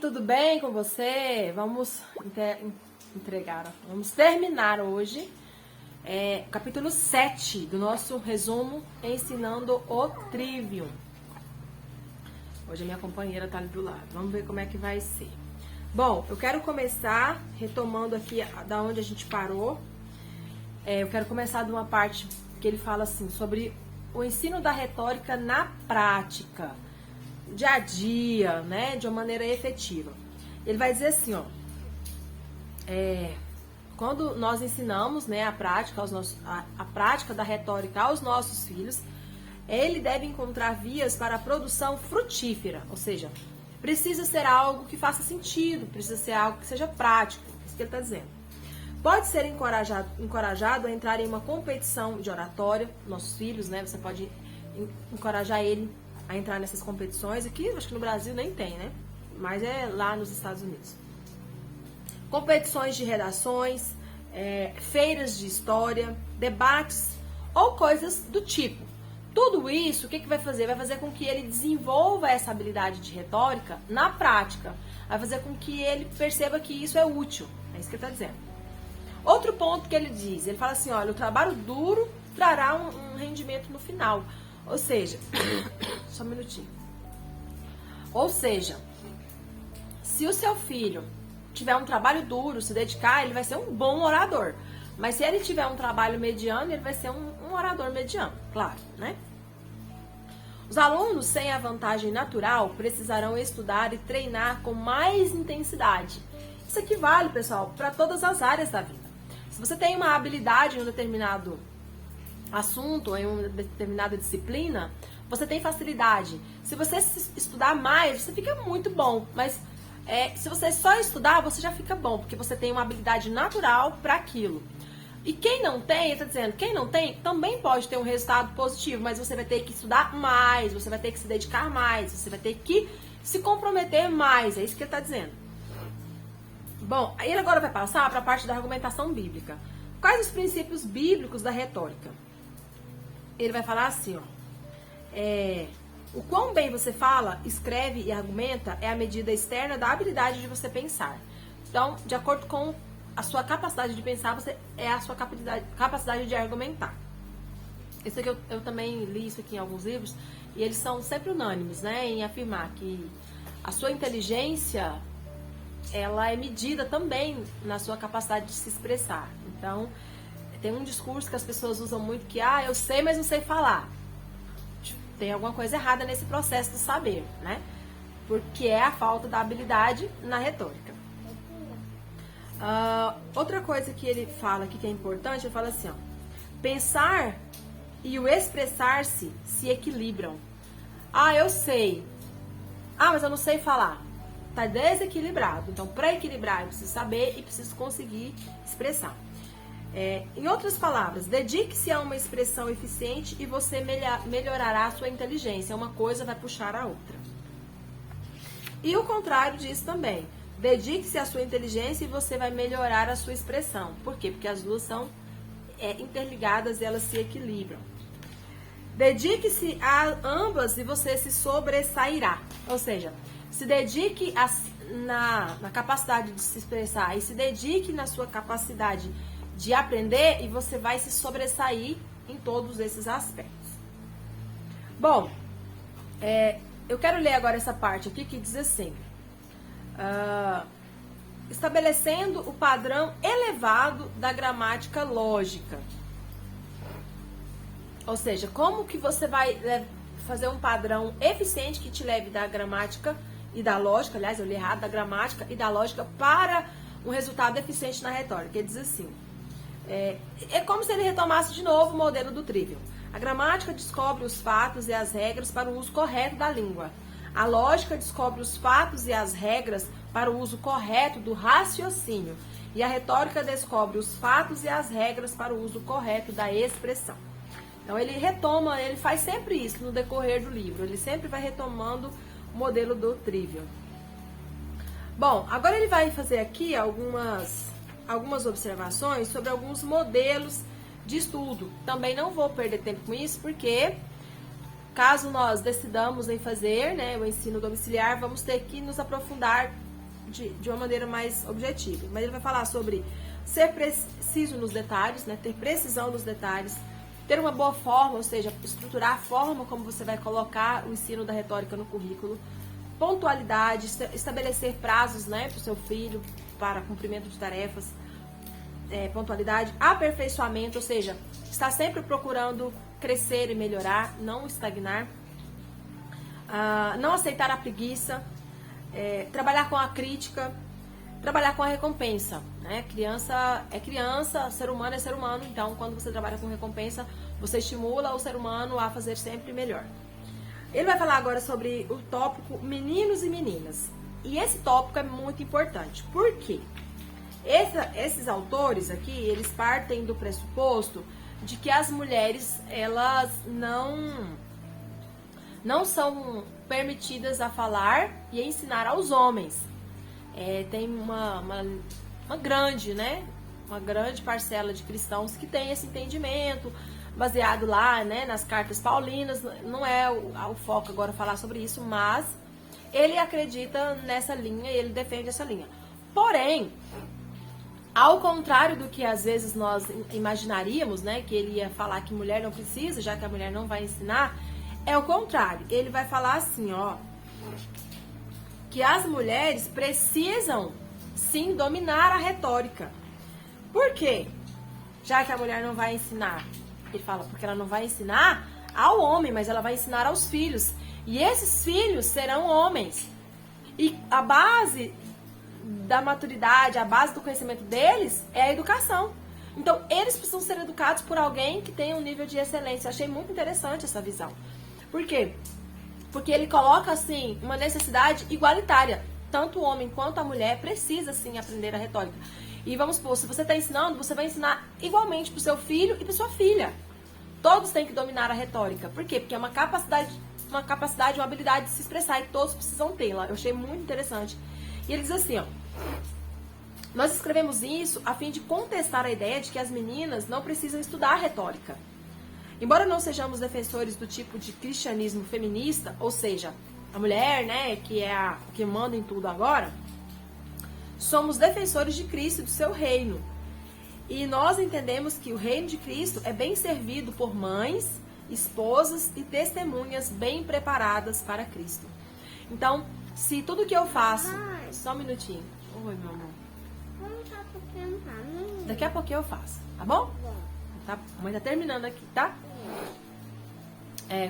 tudo bem com você? Vamos vamos terminar hoje o capítulo 7 do nosso resumo Ensinando o Trivium. Hoje a minha companheira tá ali do lado. Vamos ver como é que vai ser. Bom, eu quero começar retomando aqui da onde a gente parou. Eu quero começar de uma parte que ele fala assim sobre o ensino da retórica na prática, dia a dia, né, de uma maneira efetiva. Ele vai dizer assim, ó, quando nós ensinamos, né, a prática da retórica aos nossos filhos, ele deve encontrar vias para a produção frutífera, ou seja, precisa ser algo que faça sentido, precisa ser algo que seja prático, é isso que ele está dizendo. Pode ser encorajado a entrar em uma competição de oratória, nossos filhos, né, você pode encorajar ele a entrar nessas competições. Aqui, acho que no Brasil nem tem, né? Mas é lá nos Estados Unidos. Competições de redações, feiras de história, debates ou coisas do tipo. Tudo isso, o que vai fazer? Vai fazer com que ele desenvolva essa habilidade de retórica na prática. Vai fazer com que ele perceba que isso é útil. É isso que ele está dizendo. Outro ponto que ele diz, ele fala assim, olha, o trabalho duro trará um rendimento no final. Ou seja, só um minutinho. Ou seja, se o seu filho tiver um trabalho duro, se dedicar, ele vai ser um bom orador. Mas se ele tiver um trabalho mediano, ele vai ser um orador mediano, claro, né? Os alunos sem a vantagem natural precisarão estudar e treinar com mais intensidade. Isso aqui vale, pessoal, para todas as áreas da vida. Se você tem uma habilidade em um determinado assunto, em uma determinada disciplina, você tem facilidade. Se você estudar mais, você fica muito bom. Mas se você só estudar, você já fica bom, porque você tem uma habilidade natural para aquilo. E quem não tem, ele está dizendo, quem não tem, também pode ter um resultado positivo, mas você vai ter que estudar mais, você vai ter que se dedicar mais, você vai ter que se comprometer mais, é isso que ele está dizendo. Bom, aí ele agora vai passar para a parte da argumentação bíblica. Quais os princípios bíblicos da retórica? Ele vai falar assim, ó, o quão bem você fala, escreve e argumenta é a medida externa da habilidade de você pensar. Então, de acordo com a sua capacidade de pensar, é a sua capacidade de argumentar. Isso aqui eu também li isso aqui em alguns livros, e eles são sempre unânimes, né, em afirmar que a sua inteligência, ela é medida também na sua capacidade de se expressar. Então, tem um discurso que as pessoas usam muito que, eu sei, mas não sei falar. Tem alguma coisa errada nesse processo do saber, né? Porque é a falta da habilidade na retórica. Outra coisa que ele fala aqui que é importante, ele fala assim, ó, pensar e o expressar-se se equilibram. Eu sei. Mas eu não sei falar. Tá desequilibrado. Então, para equilibrar, eu preciso saber e preciso conseguir expressar. Em outras palavras, dedique-se a uma expressão eficiente e você melhorará a sua inteligência. Uma coisa vai puxar a outra. E o contrário disso também. Dedique-se à sua inteligência e você vai melhorar a sua expressão. Por quê? Porque as duas são interligadas e elas se equilibram. Dedique-se a ambas e você se sobressairá. Ou seja, se dedique na capacidade de se expressar e se dedique na sua capacidade de aprender e você vai se sobressair em todos esses aspectos. Bom, eu quero ler agora essa parte aqui que diz assim, estabelecendo o padrão elevado da gramática lógica. Ou seja, como que você vai fazer um padrão eficiente que te leve da gramática e da lógica, aliás, eu li errado, da gramática e da lógica para um resultado eficiente na retórica. Ele diz assim, é como se ele retomasse de novo o modelo do Trivium. A gramática descobre os fatos e as regras para o uso correto da língua. A lógica descobre os fatos e as regras para o uso correto do raciocínio. E a retórica descobre os fatos e as regras para o uso correto da expressão. Então ele retoma, ele faz sempre isso no decorrer do livro. Ele sempre vai retomando o modelo do Trivium. Bom, agora ele vai fazer aqui algumas observações sobre alguns modelos de estudo. Também não vou perder tempo com isso, porque caso nós decidamos em fazer, né, o ensino domiciliar, vamos ter que nos aprofundar de uma maneira mais objetiva. Mas ele vai falar sobre ser preciso nos detalhes, né? Ter precisão nos detalhes, ter uma boa forma, ou seja, estruturar a forma como você vai colocar o ensino da retórica no currículo, pontualidade, estabelecer prazos, né, para o seu filho, para cumprimento de tarefas, pontualidade, aperfeiçoamento, ou seja, estar sempre procurando crescer e melhorar, não estagnar, não aceitar a preguiça, trabalhar com a crítica, trabalhar com a recompensa, né? Criança é criança, ser humano é ser humano, então quando você trabalha com recompensa, você estimula o ser humano a fazer sempre melhor. Ele vai falar agora sobre o tópico meninos e meninas. E esse tópico é muito importante. Por quê? Esses autores aqui, eles partem do pressuposto de que as mulheres, elas não são permitidas a falar e a ensinar aos homens. Tem uma grande, né? Uma grande parcela de cristãos que tem esse entendimento, baseado lá, né, nas cartas paulinas. Não é o foco agora falar sobre isso, mas ele acredita nessa linha e ele defende essa linha. Porém, ao contrário do que às vezes nós imaginaríamos, né, que ele ia falar que mulher não precisa, já que a mulher não vai ensinar, é o contrário. Ele vai falar assim, ó, que as mulheres precisam sim dominar a retórica. Por quê? Já que a mulher não vai ensinar. Ele fala, porque ela não vai ensinar ao homem, mas ela vai ensinar aos filhos. E esses filhos serão homens. E a base da maturidade, a base do conhecimento deles é a educação. Então, eles precisam ser educados por alguém que tenha um nível de excelência. Eu achei muito interessante essa visão. Por quê? Porque ele coloca, assim, uma necessidade igualitária. Tanto o homem quanto a mulher precisa, sim, aprender a retórica. E vamos supor, se você está ensinando, você vai ensinar igualmente para o seu filho e para sua filha. Todos têm que dominar a retórica. Por quê? Porque é uma capacidade, uma habilidade de se expressar e todos precisam tê-la. Eu achei muito interessante. E ele diz assim, ó. Nós escrevemos isso a fim de contestar a ideia de que as meninas não precisam estudar retórica. Embora não sejamos defensores do tipo de cristianismo feminista, ou seja, a mulher, né, que é a que manda em tudo agora, somos defensores de Cristo e do seu reino. E nós entendemos que o reino de Cristo é bem servido por mães, esposas e testemunhas bem preparadas para Cristo. Então, se tudo que eu faço... Só um minutinho. Oi, meu amor. Daqui a pouquinho eu faço, tá bom? Tá, a mãe tá terminando aqui, tá?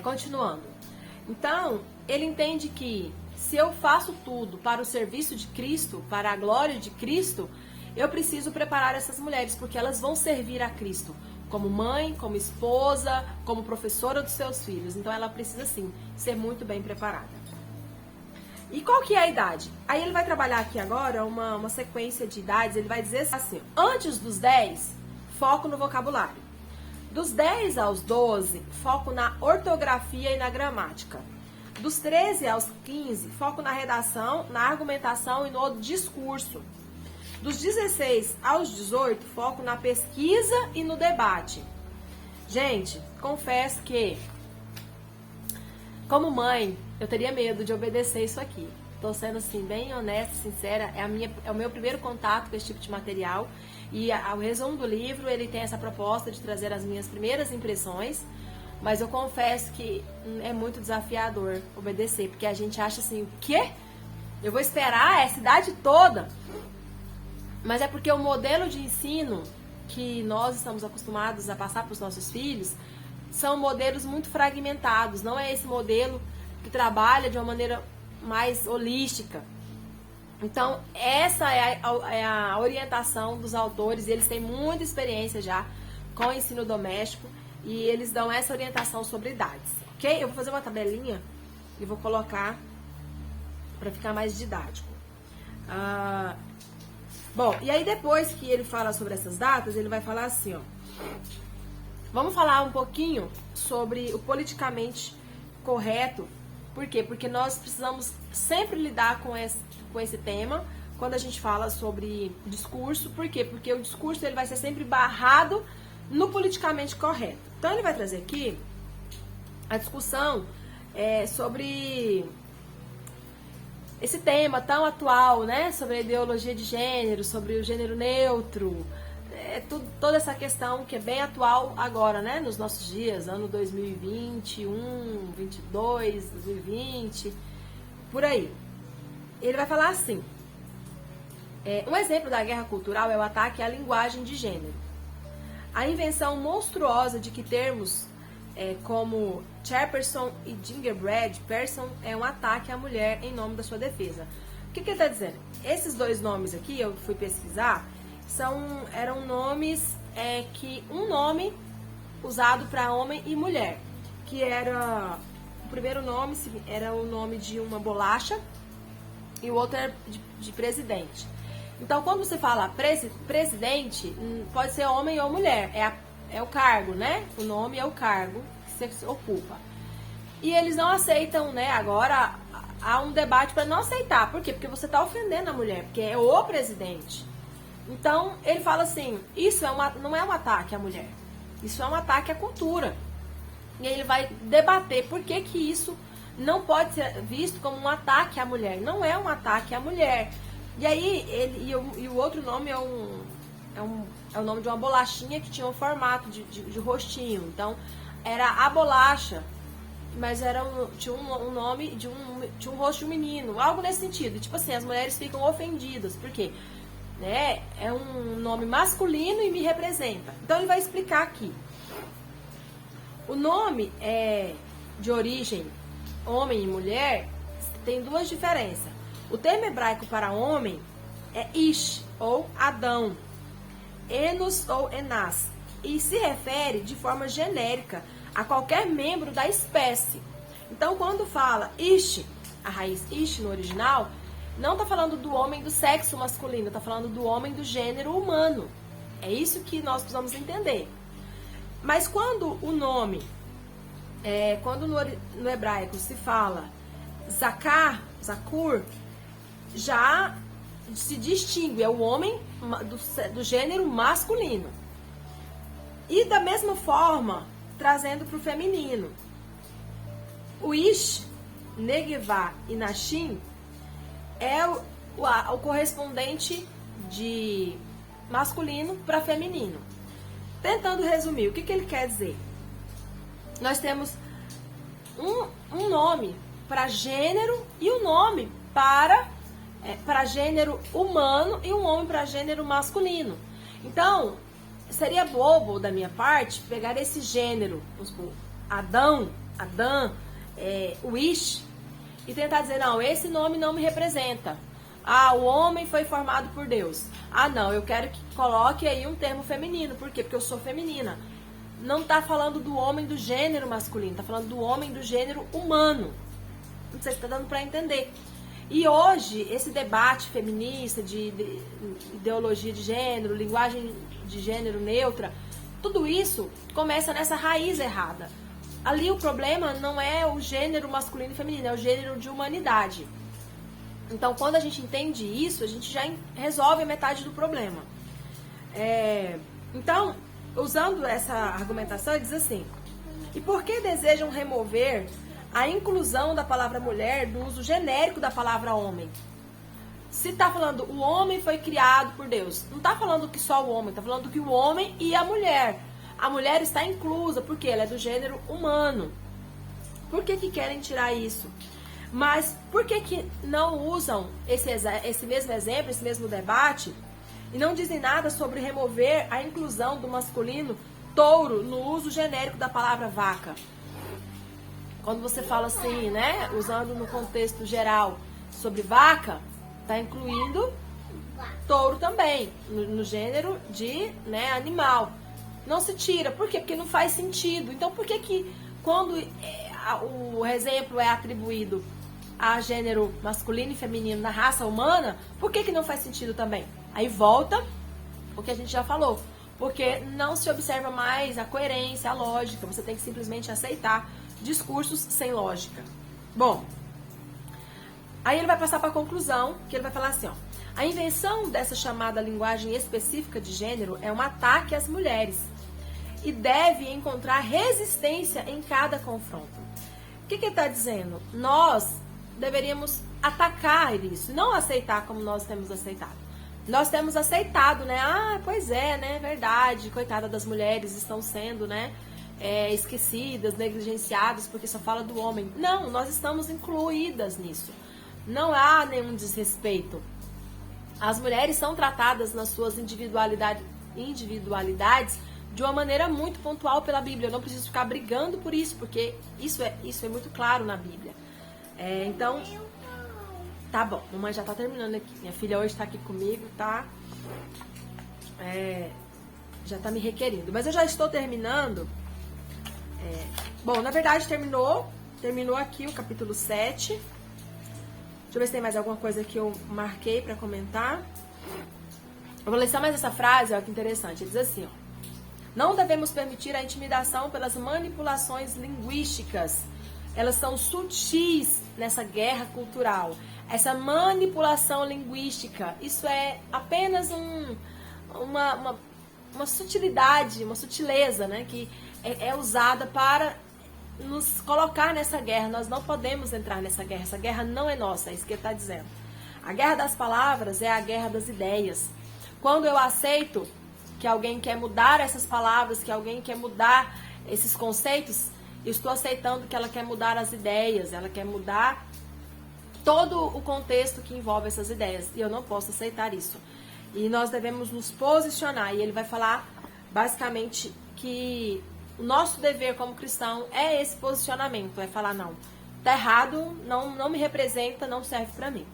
Continuando. Então, ele entende que se eu faço tudo para o serviço de Cristo, para a glória de Cristo, eu preciso preparar essas mulheres, porque elas vão servir a Cristo como mãe, como esposa, como professora dos seus filhos. Então, ela precisa, sim, ser muito bem preparada. E qual que é a idade? Aí ele vai trabalhar aqui agora uma sequência de idades. Ele vai dizer assim, antes dos 10, foco no vocabulário. Dos 10 aos 12, foco na ortografia e na gramática. Dos 13 aos 15, foco na redação, na argumentação e no discurso. Dos 16 aos 18, foco na pesquisa e no debate. Gente, confesso que, como mãe, eu teria medo de obedecer isso aqui. Tô sendo assim, bem honesta, sincera. É o meu primeiro contato com esse tipo de material. E o resumo do livro, ele tem essa proposta de trazer as minhas primeiras impressões. Mas eu confesso que é muito desafiador obedecer. Porque a gente acha assim, o quê? Eu vou esperar essa idade toda? Mas é porque o modelo de ensino que nós estamos acostumados a passar para os nossos filhos são modelos muito fragmentados. Não é esse modelo que trabalha de uma maneira mais holística. Então, essa é a orientação dos autores. Eles têm muita experiência já com o ensino doméstico e eles dão essa orientação sobre idades, ok? Eu vou fazer uma tabelinha e vou colocar para ficar mais didático. Bom, e aí depois que ele fala sobre essas datas, ele vai falar assim, ó. Vamos falar um pouquinho sobre o politicamente correto. Por quê? Porque nós precisamos sempre lidar com esse tema quando a gente fala sobre discurso. Por quê? Porque o discurso ele vai ser sempre barrado no politicamente correto. Então ele vai trazer aqui a discussão sobre esse tema tão atual, né, sobre a ideologia de gênero, sobre o gênero neutro, toda essa questão que é bem atual agora, né, nos nossos dias, ano 2021, 22, 2020, por aí. Ele vai falar assim, um exemplo da guerra cultural é o ataque à linguagem de gênero. A invenção monstruosa de que termos como chairperson e gingerbread person é um ataque à mulher em nome da sua defesa. O que ele está dizendo? Esses dois nomes aqui, eu fui pesquisar, eram nomes que um nome usado para homem e mulher, que era o primeiro nome era o nome de uma bolacha e o outro era de presidente. Então, quando você fala presidente, pode ser homem ou mulher, é o cargo, né? O nome é o cargo que você ocupa. E eles não aceitam, né? Agora há um debate para não aceitar. Por quê? Porque você está ofendendo a mulher, porque é o presidente. Então, ele fala assim, isso não é um ataque à mulher, isso é um ataque à cultura. E aí ele vai debater por que isso não pode ser visto como um ataque à mulher. Não é um ataque à mulher. E aí, o outro nome é o nome de uma bolachinha que tinha um formato de rostinho. Então, era a bolacha, mas tinha um nome tinha um rosto de um menino, algo nesse sentido. Tipo assim, as mulheres ficam ofendidas, por quê? Né? É um nome masculino e me representa. Então, ele vai explicar aqui. O nome de origem homem e mulher tem duas diferenças. O termo hebraico para homem é Ish, ou Adão, Enos ou Enas, e se refere de forma genérica a qualquer membro da espécie. Então, quando fala Ish, a raiz Ish no original, não está falando do homem do sexo masculino, está falando do homem do gênero humano. É isso que nós precisamos entender. Mas quando o nome, quando no hebraico se fala Zakar, Zakur, já se distingue, é o homem do gênero masculino. E da mesma forma, trazendo para o feminino. O Ish, Negevá e Nashim é o correspondente de masculino para feminino. Tentando resumir, o que ele quer dizer? Nós temos um nome para gênero e um nome para gênero humano e um homem para gênero masculino. Então, seria bobo da minha parte pegar esse gênero, Adão, o Ish, e tentar dizer, não, esse nome não me representa. Ah, o homem foi formado por Deus. Ah, não, eu quero que coloque aí um termo feminino. Por quê? Porque eu sou feminina. Não está falando do homem do gênero masculino, está falando do homem do gênero humano. Não sei se está dando para entender. E hoje, esse debate feminista de ideologia de gênero, linguagem de gênero neutra, tudo isso começa nessa raiz errada. Ali o problema não é o gênero masculino e feminino, é o gênero de humanidade. Então, quando a gente entende isso, a gente já resolve a metade do problema. Então, usando essa argumentação, ele diz assim, e por que desejam remover a inclusão da palavra mulher do uso genérico da palavra homem? Se está falando o homem foi criado por Deus, não está falando que só o homem, está falando que o homem e a mulher. A mulher está inclusa porque ela é do gênero humano. Por que querem tirar isso? Mas por que não usam esse mesmo exemplo, esse mesmo debate e não dizem nada sobre remover a inclusão do masculino touro no uso genérico da palavra vaca? Quando você fala assim, né, usando no contexto geral sobre vaca, está incluindo touro também, no gênero de, né, animal. Não se tira. Por quê? Porque não faz sentido. Então, por que quando o exemplo é atribuído a gênero masculino e feminino na raça humana, por que não faz sentido também? Aí volta o que a gente já falou. Porque não se observa mais a coerência, a lógica. Você tem que simplesmente aceitar discursos sem lógica. Bom, aí ele vai passar para a conclusão, que ele vai falar assim, ó, a invenção dessa chamada linguagem específica de gênero é um ataque às mulheres e deve encontrar resistência em cada confronto. O que ele está dizendo? Nós deveríamos atacar isso, não aceitar como nós temos aceitado. Nós temos aceitado, né? Ah, pois é, né? Verdade, coitada das mulheres, estão sendo, né? Esquecidas, negligenciadas, porque só fala do homem. Não, nós estamos incluídas nisso. Não há nenhum desrespeito. As mulheres são tratadas nas suas individualidades de uma maneira muito pontual pela Bíblia. Eu não preciso ficar brigando por isso, porque isso é muito claro na Bíblia. Então, tá bom, mamãe já tá terminando aqui. Minha filha hoje tá aqui comigo, tá? Já tá me requerindo. Mas eu já estou terminando. Bom, na verdade terminou aqui o capítulo 7. Deixa eu ver se tem mais alguma coisa que eu marquei pra comentar. Eu vou ler só mais essa frase, ó, que interessante. Ele diz assim, ó. Não devemos permitir a intimidação pelas manipulações linguísticas. Elas são sutis nessa guerra cultural. Essa manipulação linguística, isso é apenas uma sutilidade, uma sutileza, né, que é usada para nos colocar nessa guerra. Nós não podemos entrar nessa guerra. Essa guerra não é nossa, é isso que ele está dizendo. A guerra das palavras é a guerra das ideias. Quando eu aceito que alguém quer mudar essas palavras, que alguém quer mudar esses conceitos, eu estou aceitando que ela quer mudar as ideias, ela quer mudar todo o contexto que envolve essas ideias. E eu não posso aceitar isso. E nós devemos nos posicionar. E ele vai falar, basicamente, que o nosso dever como cristão é esse posicionamento. Vai falar, não, tá errado, não me representa, não serve para mim.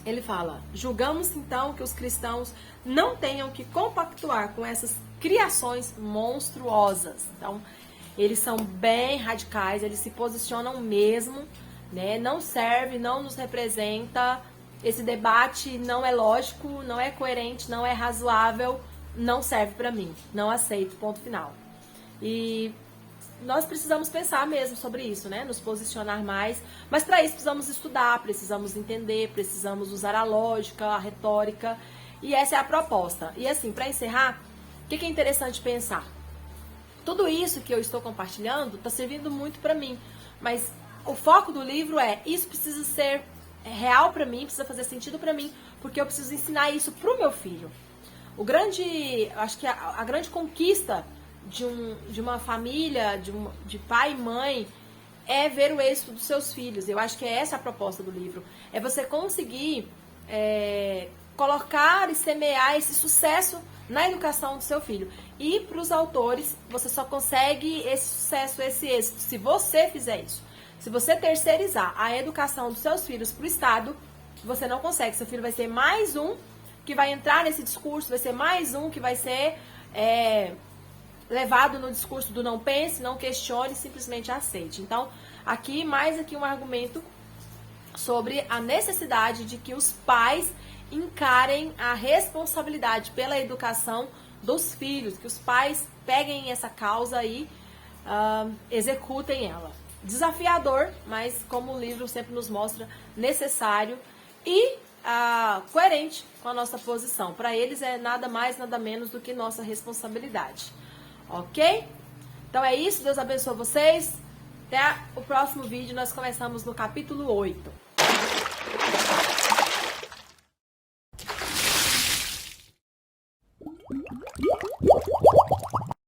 Ele fala, julgamos então que os cristãos não tenham que compactuar com essas criações monstruosas. Então, eles são bem radicais, eles se posicionam mesmo, né? Não serve, não nos representa. Esse debate não é lógico, não é coerente, não é razoável, não serve para mim. Não aceito, ponto final. E nós precisamos pensar mesmo sobre isso, né? Nos posicionar mais. Mas para isso precisamos estudar, precisamos entender, precisamos usar a lógica, a retórica. E essa é a proposta. E assim, para encerrar, o que é interessante pensar? Tudo isso que eu estou compartilhando está servindo muito para mim. Mas o foco do livro isso precisa ser real para mim, precisa fazer sentido para mim, porque eu preciso ensinar isso para o meu filho. Acho que a grande conquista de uma família, de pai e mãe, é ver o êxito dos seus filhos. Eu acho que essa a proposta do livro. É você conseguir colocar e semear esse sucesso na educação do seu filho. E para os autores, você só consegue esse sucesso, esse êxito, se você fizer isso. Se você terceirizar a educação dos seus filhos para o Estado, você não consegue. Seu filho vai ser mais um que vai entrar nesse discurso, vai ser mais um que vai ser levado no discurso do não pense, não questione, simplesmente aceite. Então, mais aqui um argumento sobre a necessidade de que os pais encarem a responsabilidade pela educação dos filhos, que os pais peguem essa causa e executem ela. Desafiador, mas como o livro sempre nos mostra, necessário e coerente com a nossa posição. Para eles é nada mais, nada menos do que nossa responsabilidade. Ok? Então é isso, Deus abençoe vocês. Até o próximo vídeo, nós começamos no capítulo 8.